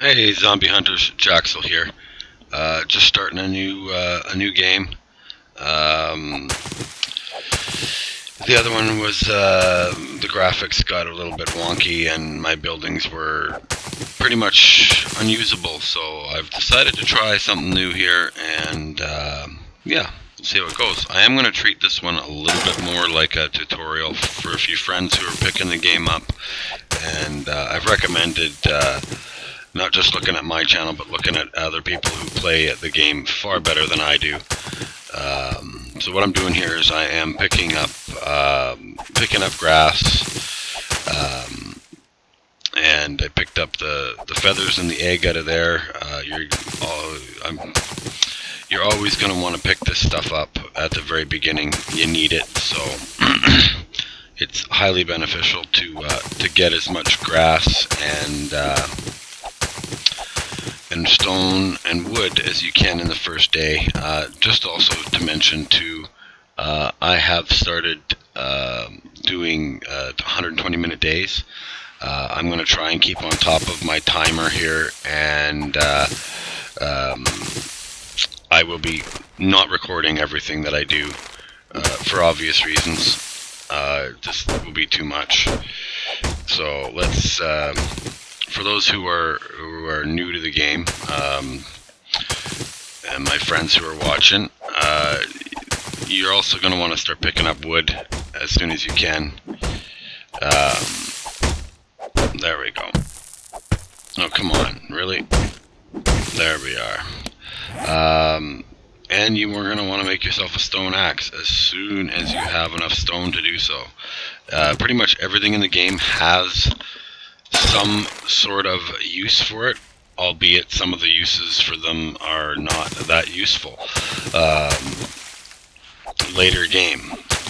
Hey, zombie hunters, Jaxel here. Just starting a new game. Um, the other one was the graphics got a little bit wonky, and my buildings were pretty much unusable. So I've decided to try something new here, and yeah, we'll see how it goes. I am going to treat this one a little bit more like a tutorial for a few friends who are picking the game up, and I've recommended. Not just looking at my channel, but looking at other people who play at the game far better than I do. So what I'm doing here is I am picking up grass, and I picked up the feathers and the egg out of there. You're always going to want to pick this stuff up at the very beginning. You need it, so it's highly beneficial to get as much grass and stone and wood as you can in the first day. Just also to mention too, I have started doing 120-minute days. I'm going to try and keep on top of my timer here, and I will be not recording everything that I do for obvious reasons. Just will be too much. So let's. For those who are new to the game, and my friends who are watching, you're also going to want to start picking up wood as soon as you can. There we go. Oh, come on, really? There we are. And you are going to want to make yourself a stone axe as soon as you have enough stone to do so. Pretty much everything in the game has some sort of use for it, albeit some of the uses for them are not that useful later game.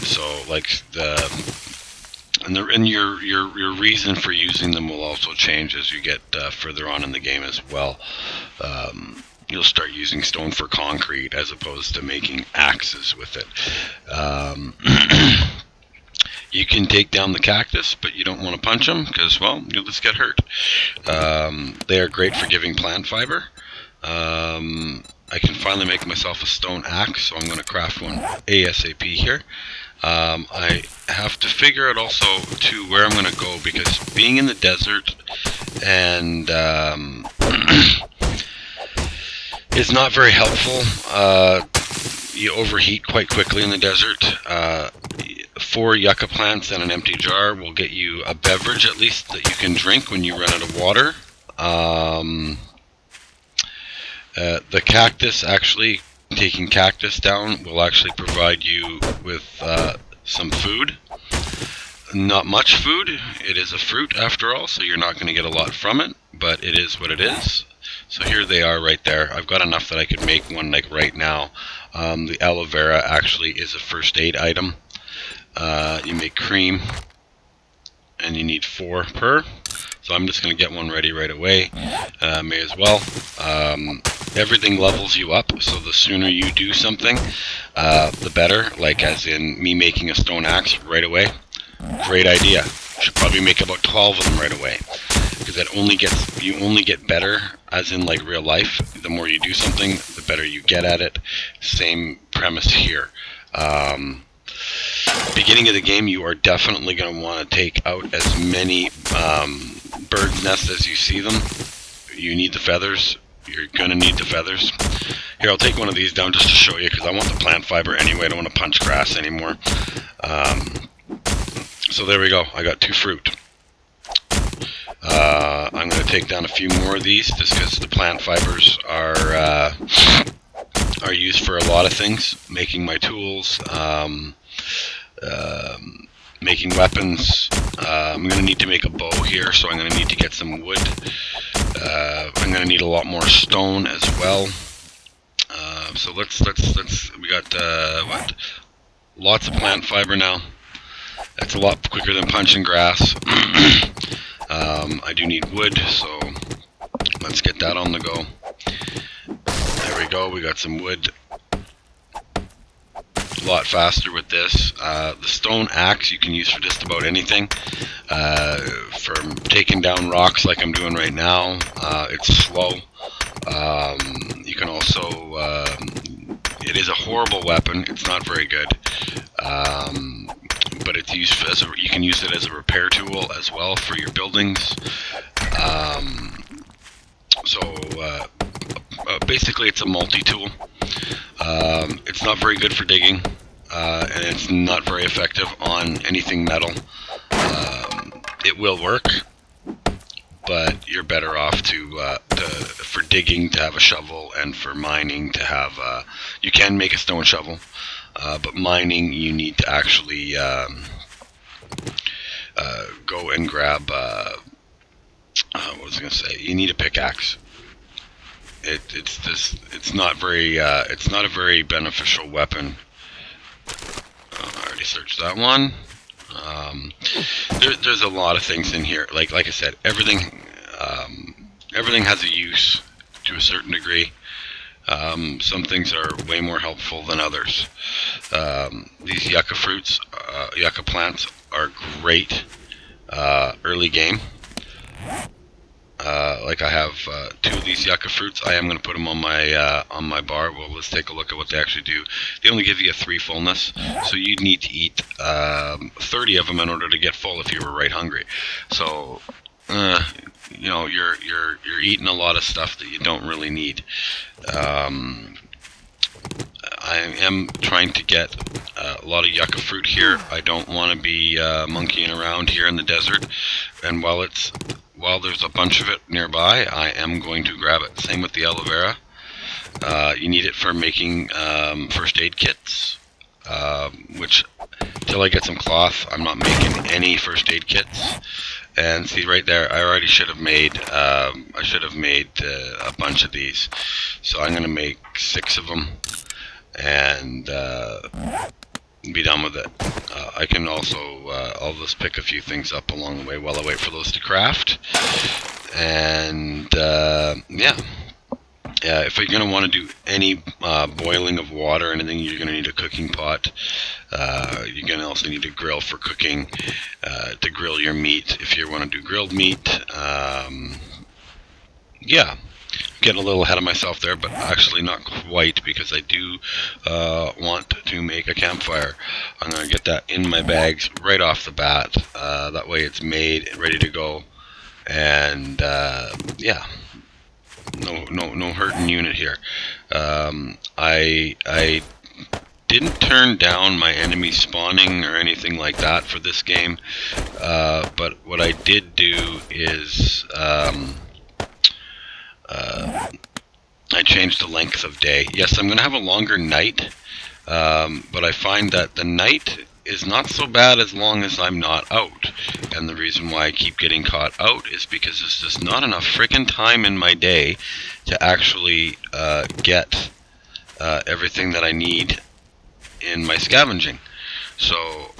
So like your reason for using them will also change as you get further on in the game as well. You'll start using stone for concrete as opposed to making axes with it. You can take down the cactus, but you don't want to punch them because, well, you'll just get hurt. They are great for giving plant fiber. I can finally make myself a stone axe, so I'm going to craft one ASAP here. I have to figure out also to where I'm going to go, because being in the desert and is not very helpful. You overheat quite quickly in the desert. 4 yucca plants and an empty jar will get you a beverage at least that you can drink when you run out of water. The cactus, actually taking cactus down, will actually provide you with some food. Not much food. It is a fruit after all, so you're not going to get a lot from it, but it is what it is. So here they are right there. I've got enough that I could make one like right now. The aloe vera actually is a first aid item. You make cream, and you need 4 per. So I'm just going to get one ready right away. May as well. Everything levels you up, so the sooner you do something, the better. Like as in me making a stone axe right away. Great idea. Should probably make about 12 of them right away, because you only get better, as in like real life. The more you do something, the better you get at it. Same premise here. Beginning of the game, you are definitely going to want to take out as many bird's nests as you see them. You need the feathers. You're going to need the feathers. Here, I'll take one of these down just to show you, because I want the plant fiber anyway. I don't want to punch grass anymore. So there we go. I got 2 fruit. I'm going to take down a few more of these just because the plant fibers are used for a lot of things. Making my tools, making weapons. I'm going to need to make a bow here, so I'm going to need to get some wood. I'm going to need a lot more stone as well. So let's we got what? Lots of plant fiber now. That's a lot quicker than punching grass. I do need wood, so let's get that on the go. There we go, we got some wood. A lot faster with this. The stone axe you can use for just about anything. taking down rocks like I'm doing right now. It's slow. You can also, it is a horrible weapon. It's not very good, but it's used as you can use it as a repair tool as well for your buildings. Basically, it's a multi-tool. It's not very good for digging, and it's not very effective on anything metal. It will work, but you're better off for digging to have a shovel, and for mining to have you can make a stone shovel, but mining you need to actually go and grab what was I gonna say? You need a pickaxe. It's not a very beneficial weapon. I already searched that one. There's a lot of things in here. Like I said, everything has a use to a certain degree. Some things are way more helpful than others. These yucca fruits, yucca plants are great early game. Like I have 2 of these yucca fruits. I am going to put them on my bar. Well, let's take a look at what they actually do. They only give you a 3 fullness, so you'd need to eat 30 of them in order to get full if you were right hungry. So, you know, you're eating a lot of stuff that you don't really need. I am trying to get a lot of yucca fruit here. I don't want to be monkeying around here in the desert, and while there's a bunch of it nearby, I am going to grab it. Same with the aloe vera. You need it for making first aid kits, which, till I get some cloth, I'm not making any first aid kits. And see right there, I already should have made, a bunch of these. So I'm going to make 6 of them, and be done with it. I can also, I'll just pick a few things up along the way while I wait for those to craft. And yeah, if you're going to want to do any boiling of water or anything, you're going to need a cooking pot. You're going to also need a grill for cooking, to grill your meat if you want to do grilled meat. Yeah. Getting a little ahead of myself there, but actually not quite, because I do want to make a campfire. I'm going to get that in my bags right off the bat. That way it's made, ready to go. And yeah, no hurting unit here. I didn't turn down my enemy spawning or anything like that for this game, but what I did do is I changed the length of day. Yes, I'm going to have a longer night, but I find that the night is not so bad as long as I'm not out. And the reason why I keep getting caught out is because there's just not enough freaking time in my day to actually get everything that I need in my scavenging. So,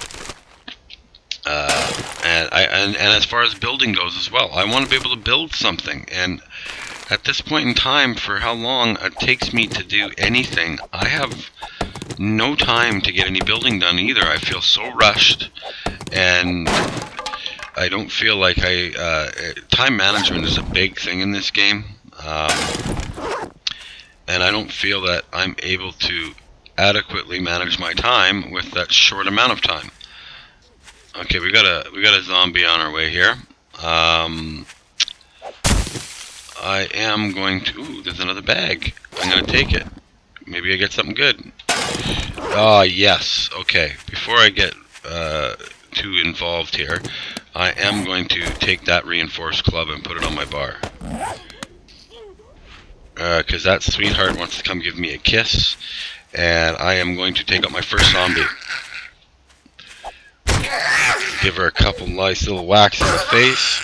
and as far as building goes as well, I want to be able to build something. And at this point in time, for how long it takes me to do anything, I have no time to get any building done either. I feel so rushed, and I don't feel like time management is a big thing in this game, and I don't feel that I'm able to adequately manage my time with that short amount of time. Okay, we got a zombie on our way here. I am going to... Ooh, there's another bag. I'm going to take it. Maybe I get something good. Ah, yes. Okay, before I get too involved here, I am going to take that reinforced club and put it on my bar. Because that sweetheart wants to come give me a kiss, and I am going to take out my first zombie. Give her a couple nice little whacks in the face.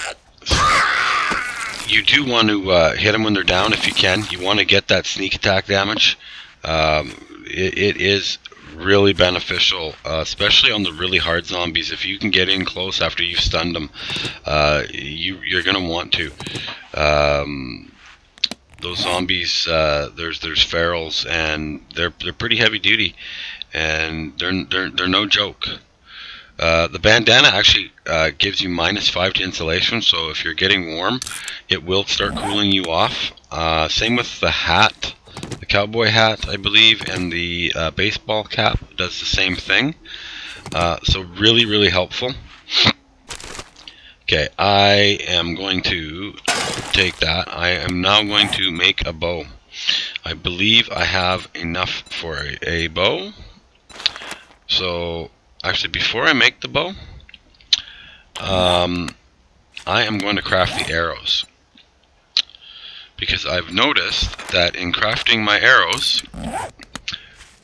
You do want to hit them when they're down if you can. You want to get that sneak attack damage. It is really beneficial, especially on the really hard zombies. If you can get in close after you've stunned them, you're going to want to. Those zombies, there's ferals, and they're pretty heavy duty, and they're no joke. The bandana actually gives you -5 to insulation, so if you're getting warm, it will start cooling you off. Same with the hat, the cowboy hat, I believe, and the baseball cap does the same thing. So really, really helpful. Okay, I am going to take that. I am now going to make a bow. I believe I have enough for a bow. So, actually, before I make the bow, I am going to craft the arrows. Because I've noticed that in crafting my arrows,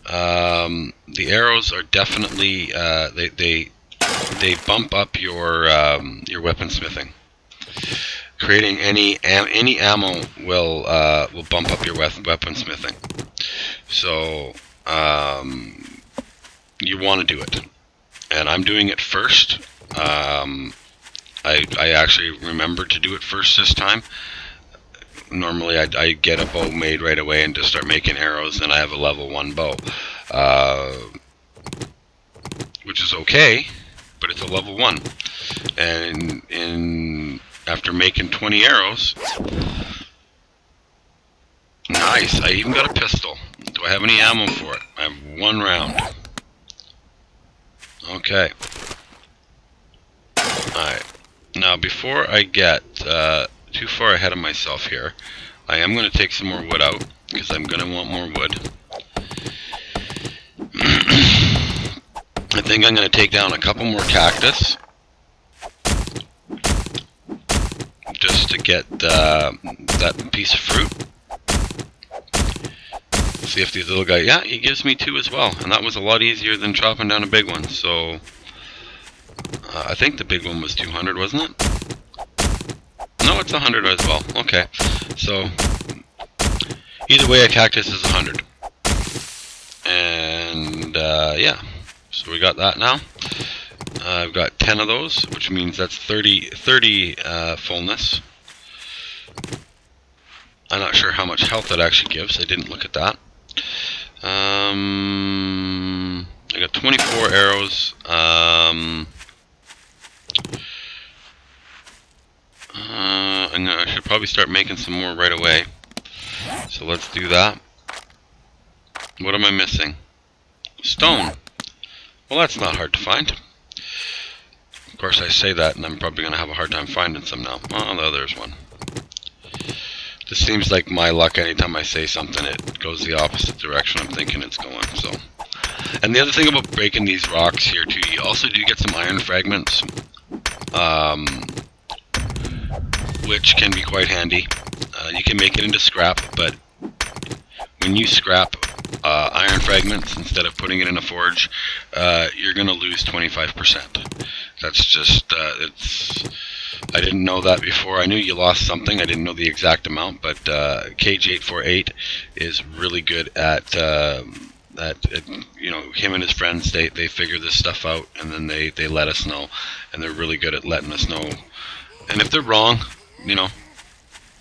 the arrows are definitely, they bump up your weaponsmithing. Creating any ammo will bump up your weaponsmithing. So you want to do it, and I'm doing it first. I actually remembered to do it first this time. Normally I get a bow made right away and just start making arrows, and I have a level 1 bow, which is okay, but it's a level 1. And after making 20 arrows, nice, I even got a pistol. Do I have any ammo for it? I have 1 round. Okay. Alright. Now, before I get too far ahead of myself here, I am going to take some more wood out, because I'm going to want more wood. I think I'm going to take down a couple more cactus, just to get that piece of fruit. See if these little guys, yeah, he gives me 2 as well, and that was a lot easier than chopping down a big one. So I think the big one was 200, wasn't it? No, it's 100 as well. Okay, so either way, a cactus is 100. And yeah, so we got that now. I've got 10 of those, which means that's 30 fullness. I'm not sure how much health that actually gives. I didn't look at that. I got 24 arrows. I should probably start making some more right away. So let's do that. What am I missing? Stone. Well, that's not hard to find. Of course, I say that, and I'm probably going to have a hard time finding some now. Oh, there's one. This seems like my luck. Anytime I say something, it goes the opposite direction I'm thinking it's going. So, and the other thing about breaking these rocks here too, you also do get some iron fragments, which can be quite handy. You can make it into scrap, but when you scrap iron fragments instead of putting it in a forge, you're going to lose 25%. That's just it's. I didn't know that before. I knew you lost something. I didn't know the exact amount, but Cage848 is really good at you know, him and his friends. They figure this stuff out, and then they let us know, and they're really good at letting us know. And if they're wrong, you know,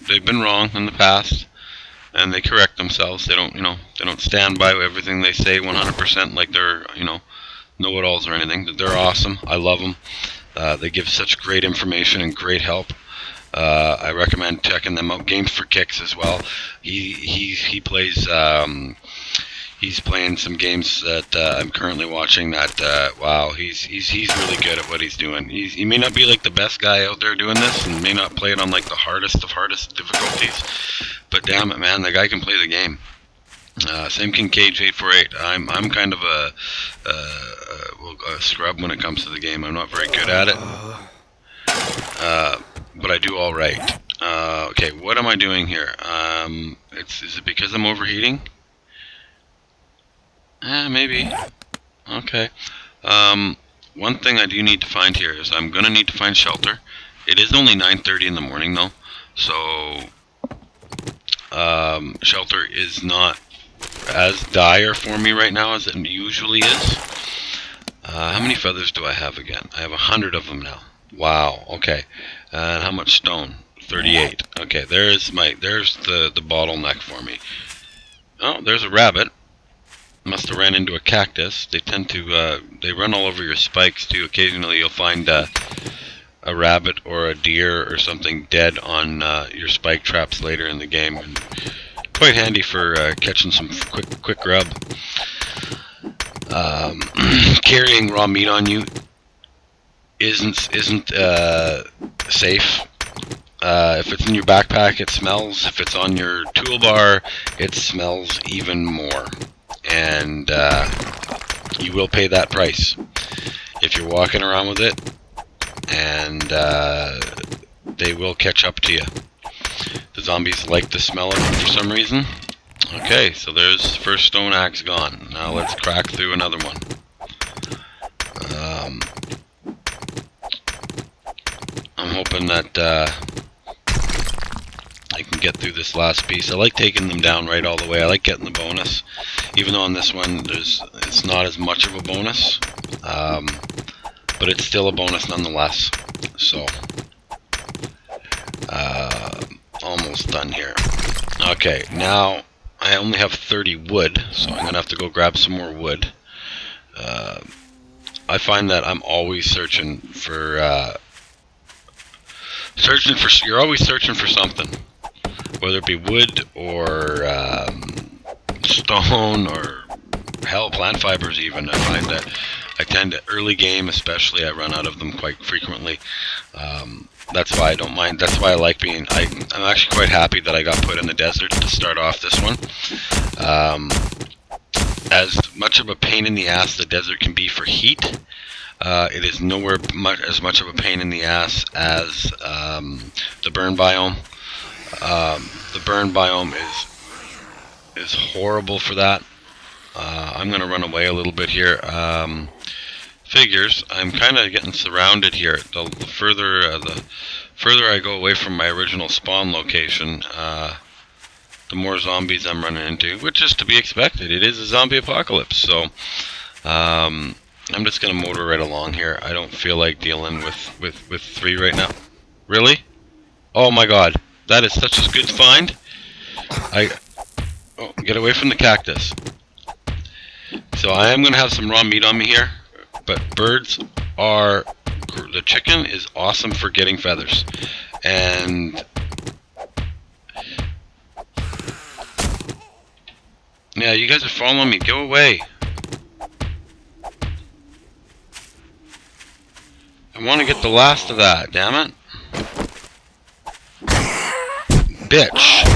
they've been wrong in the past, and they correct themselves. They don't, you know, they don't stand by everything they say 100% like they're, you know, know-it-alls or anything. They're awesome. I love them. They give such great information and great help. I recommend checking them out. Games for Kicks as well. He plays. He's playing some games that I'm currently watching. That wow, he's really good at what he's doing. He may not be like the best guy out there doing this, and may not play it on like the hardest of difficulties. But damn it, man, the guy can play the game. Same can Cage848. I'm kind of a scrub when it comes to the game. I'm not very good at it, but I do all right. Okay, what am I doing here? Is it because I'm overheating? Maybe. Okay. One thing I do need to find here is I'm gonna need to find shelter. It is only 9:30 in the morning though, so shelter is not as dire for me right now as it usually is. How many feathers do I have again? I have 100 of them now. Wow. Okay. And how much stone? 38. Okay. There's the bottleneck for me. Oh, there's a rabbit. Must have ran into a cactus. They tend to, they run all over your spikes too. Occasionally you'll find a rabbit or a deer or something dead on your spike traps later in the game. And quite handy for catching some quick grub. Carrying raw meat on you isn't safe. If it's in your backpack, it smells. If it's on your toolbar, it smells even more. And you will pay that price if you're walking around with it, and they will catch up to you. The zombies like the smell of it for some reason. Okay, so there's the first stone axe gone. Now let's crack through another one. I'm hoping that I can get through this last piece. I like taking them down right all the way. I like getting the bonus, even though on this one it's not as much of a bonus, but it's still a bonus nonetheless. So almost done here. Okay, now I only have 30 wood, so I'm gonna have to go grab some more wood. I find that I'm always searching for you're always searching for something, whether it be wood or stone or hell, plant fibers even. I find that I tend to, early game especially, I run out of them quite frequently. That's why I don't mind. That's why I like being. I'm actually quite happy that I got put in the desert to start off this one. As much of a pain in the ass the desert can be for heat, it is nowhere as much of a pain in the ass as the burn biome. The burn biome is horrible for that. I'm gonna run away a little bit here. Figures. I'm kind of getting surrounded here. The further I go away from my original spawn location, the more zombies I'm running into, which is to be expected. It is a zombie apocalypse, so I'm just gonna motor right along here. I don't feel like dealing with 3 right now. Really? Oh my god, that is such a good find. Oh, get away from the cactus. So I am gonna have some raw meat on me here. But birds are, the chicken is awesome for getting feathers, and yeah, you guys are following me. Go away. I want to get the last of that. Damn it, bitch!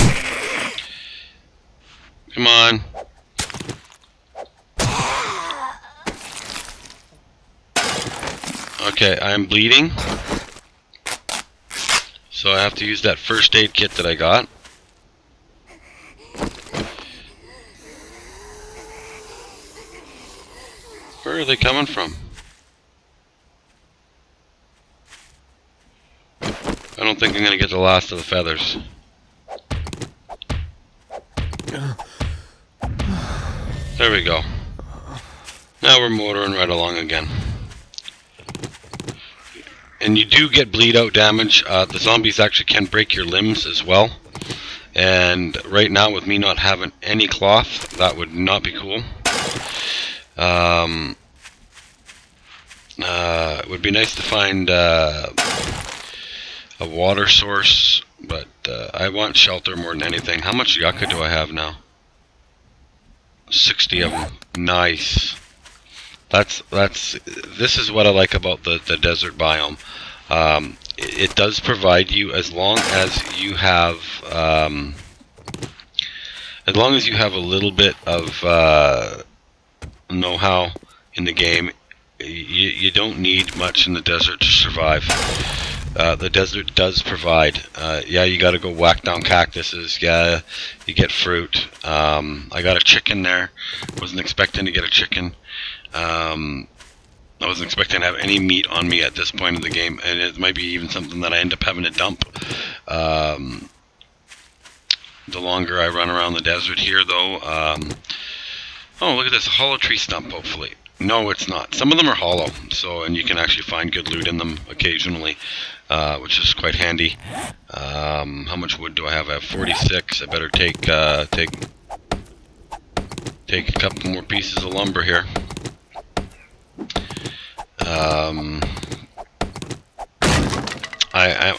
Come on. Okay, I'm bleeding, so I have to use that first aid kit that I got. Where are they coming from? I don't think I'm going to get the last of the feathers. There we go. Now we're motoring right along again. And you do get bleed out damage. The zombies actually can break your limbs as well. And right now, with me not having any cloth, that would not be cool. It would be nice to find a water source, but I want shelter more than anything. How much yucca do I have now? 60 of them. Nice. This is what I like about the desert biome. It does provide you, as long as you have a little bit of know-how in the game. You don't need much in the desert to survive. The desert does provide. Yeah, you got to go whack down cactuses. Yeah, you get fruit. I got a chicken there. Wasn't expecting to get a chicken. I wasn't expecting to have any meat on me at this point in the game, and it might be even something that I end up having to dump. The longer I run around the desert here, though. Oh, look at this hollow tree stump. Hopefully, no, it's not. Some of them are hollow, and you can actually find good loot in them occasionally, which is quite handy. How much wood do I have? I have 46. I better take Take a couple more pieces of lumber here.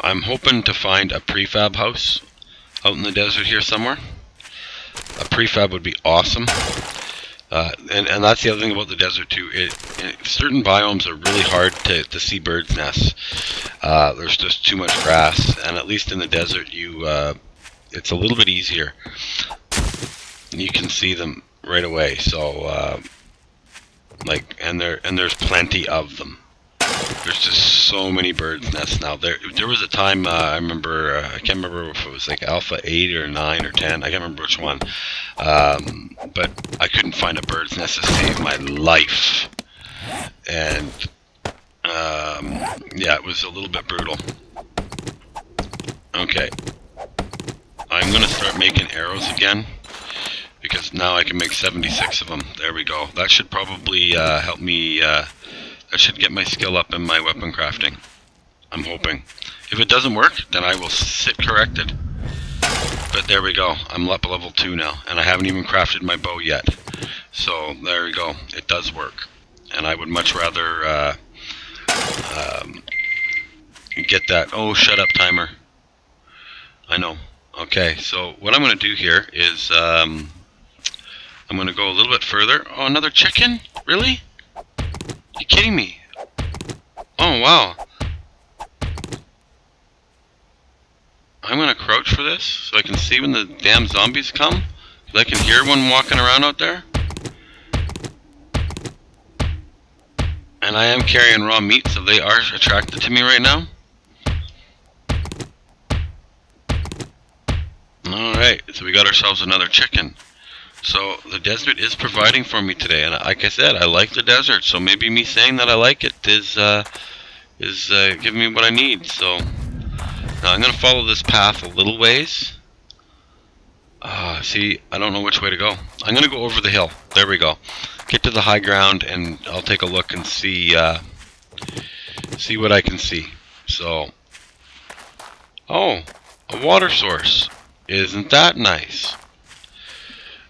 I'm hoping to find a prefab house out in the desert here somewhere. A prefab would be awesome. And that's the other thing about the desert too. Certain biomes are really hard to see birds' nests. There's just too much grass, and at least in the desert, it's a little bit easier. You can see them right away. So, and there's plenty of them. There's just so many birds' nests now. There was a time I remember. I can't remember if it was like Alpha 8 or 9 or 10. I can't remember which one. But I couldn't find a bird's nest to save my life, and yeah, it was a little bit brutal. Okay, I'm gonna start making arrows again because now I can make 76 of them. There we go. That should probably help me. That should get my skill up in my weapon crafting. I'm hoping. If it doesn't work, then I will sit corrected. But there we go. I'm up level 2 now, and I haven't even crafted my bow yet. So there we go. It does work, and I would much rather get that. Oh, shut up, timer. I know. Okay, so what I'm going to do here is I'm going to go a little bit further. Oh, another chicken? Really? You kidding me? Oh, wow. I'm going to crouch for this so I can see when the damn zombies come. I can hear one walking around out there. And I am carrying raw meat, so they are attracted to me right now. Alright, so we got ourselves another chicken. So the desert is providing for me today, and like I said, I like the desert, so maybe me saying that I like it is giving me what I need. So now I'm going to follow this path a little ways. See, I don't know which way to go. I'm going to go over the hill. There we go. Get to the high ground, and I'll take a look and see what I can see. So, oh, a water source. Isn't that nice?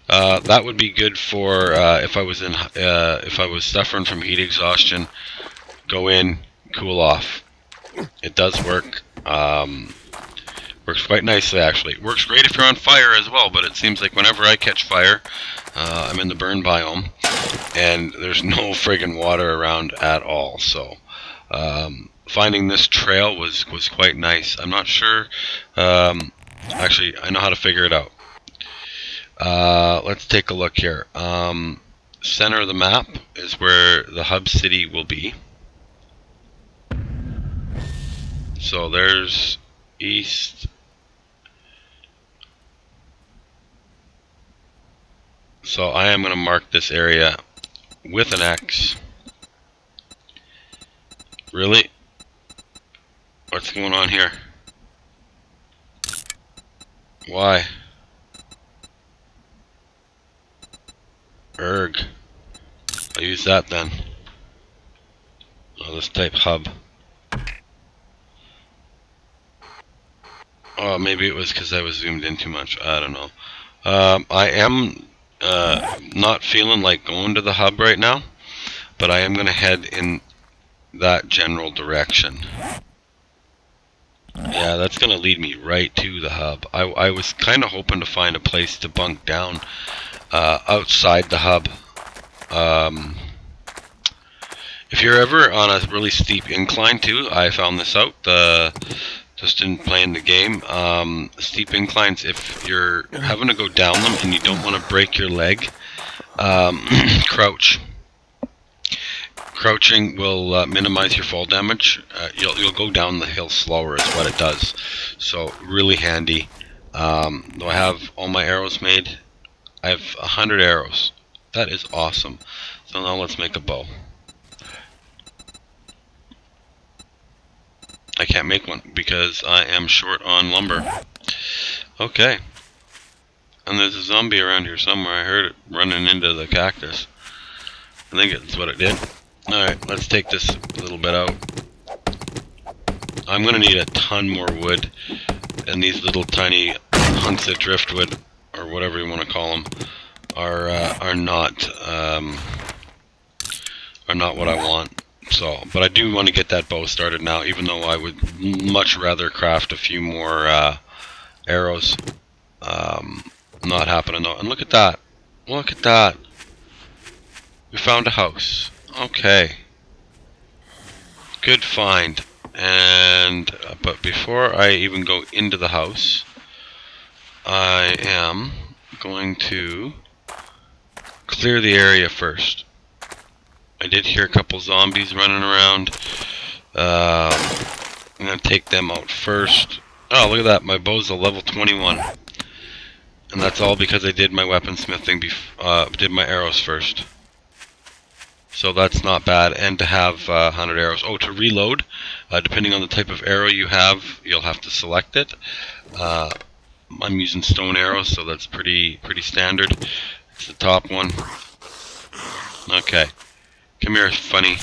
That would be good for if I was suffering from heat exhaustion. Go in, cool off. It does work. Works quite nicely, actually. It works great if you're on fire as well, but it seems like whenever I catch fire, I'm in the burn biome, and there's no friggin' water around at all. So finding this trail was quite nice. I'm not sure. Actually, I know how to figure it out. Let's take a look here. Center of the map is where the hub city will be. So there's east. So I am going to mark this area with an X. Really? What's going on here? Why? Erg. I'll use that then. Oh, let's type hub. Oh, maybe it was because I was zoomed in too much. I don't know. I am not feeling like going to the hub right now, but I am going to head in that general direction. Yeah, that's going to lead me right to the hub. I was kind of hoping to find a place to bunk down outside the hub. If you're ever on a really steep incline too, I found this out just in playing the game. Steep inclines, if you're having to go down them and you don't want to break your leg, crouch. Crouching will minimize your fall damage. You'll go down the hill slower is what it does. So really handy. Do I have all my arrows made? I have 100 arrows. That is awesome. So now let's make a bow. I can't make one because I am short on lumber. Okay. And there's a zombie around here somewhere. I heard it running into the cactus. I think it's what it did. Alright, let's take this little bit out. I'm going to need a ton more wood. And these little tiny hunks of driftwood, or whatever you want to call them, are not what I want. So, but I do want to get that bow started now, even though I would much rather craft a few more arrows. Not happening though. And look at that. Look at that. We found a house. Okay. Good find. And but before I even go into the house, I am going to clear the area first. I did hear a couple zombies running around. I'm going to take them out first. Oh, look at that. My bow's a level 21. And that's all because I did my weaponsmithing, did my arrows first. So that's not bad. And to have 100 arrows. Oh, to reload, depending on the type of arrow you have, you'll have to select it. I'm using stone arrows, so that's pretty standard. It's the top one. Okay. Come here, funny.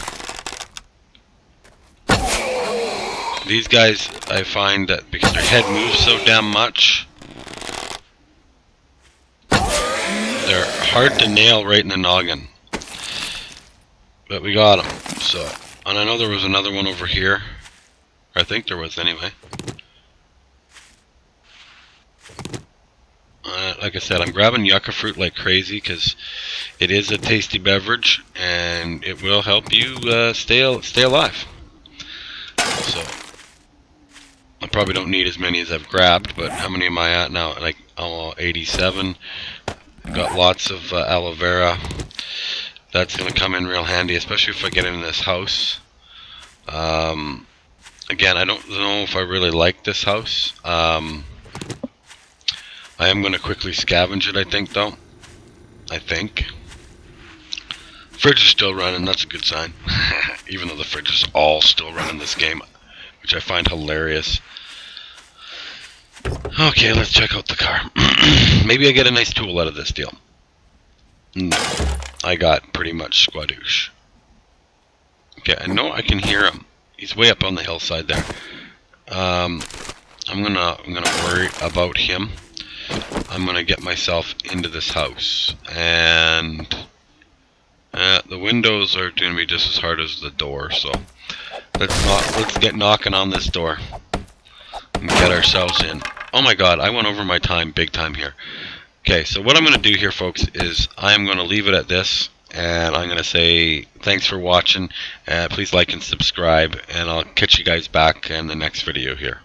These guys, I find that because their head moves so damn much, they're hard to nail right in the noggin. But we got them. So, and I know there was another one over here. I think there was anyway. Like I said, I'm grabbing yucca fruit like crazy because it is a tasty beverage and it will help you stay alive. So I probably don't need as many as I've grabbed, but how many am I at now? Like 87. Got lots of aloe vera. That's going to come in real handy, especially if I get in this house. Again, I don't know if I really like this house. I am going to quickly scavenge it, I think, though. I think. Fridge is still running, that's a good sign. Even though the fridge is all still running this game, which I find hilarious. Okay, let's check out the car. Maybe I get a nice tool out of this deal. No, I got pretty much squadoosh. Okay, I know I can hear him. He's way up on the hillside there. I'm gonna worry about him. I'm gonna get myself into this house, and the windows are gonna be just as hard as the door. So let's get knocking on this door and get ourselves in. Oh my God, I went over my time big time here. Okay, so what I'm gonna do here, folks, is I am gonna leave it at this, and I'm gonna say thanks for watching. Please like and subscribe, and I'll catch you guys back in the next video here.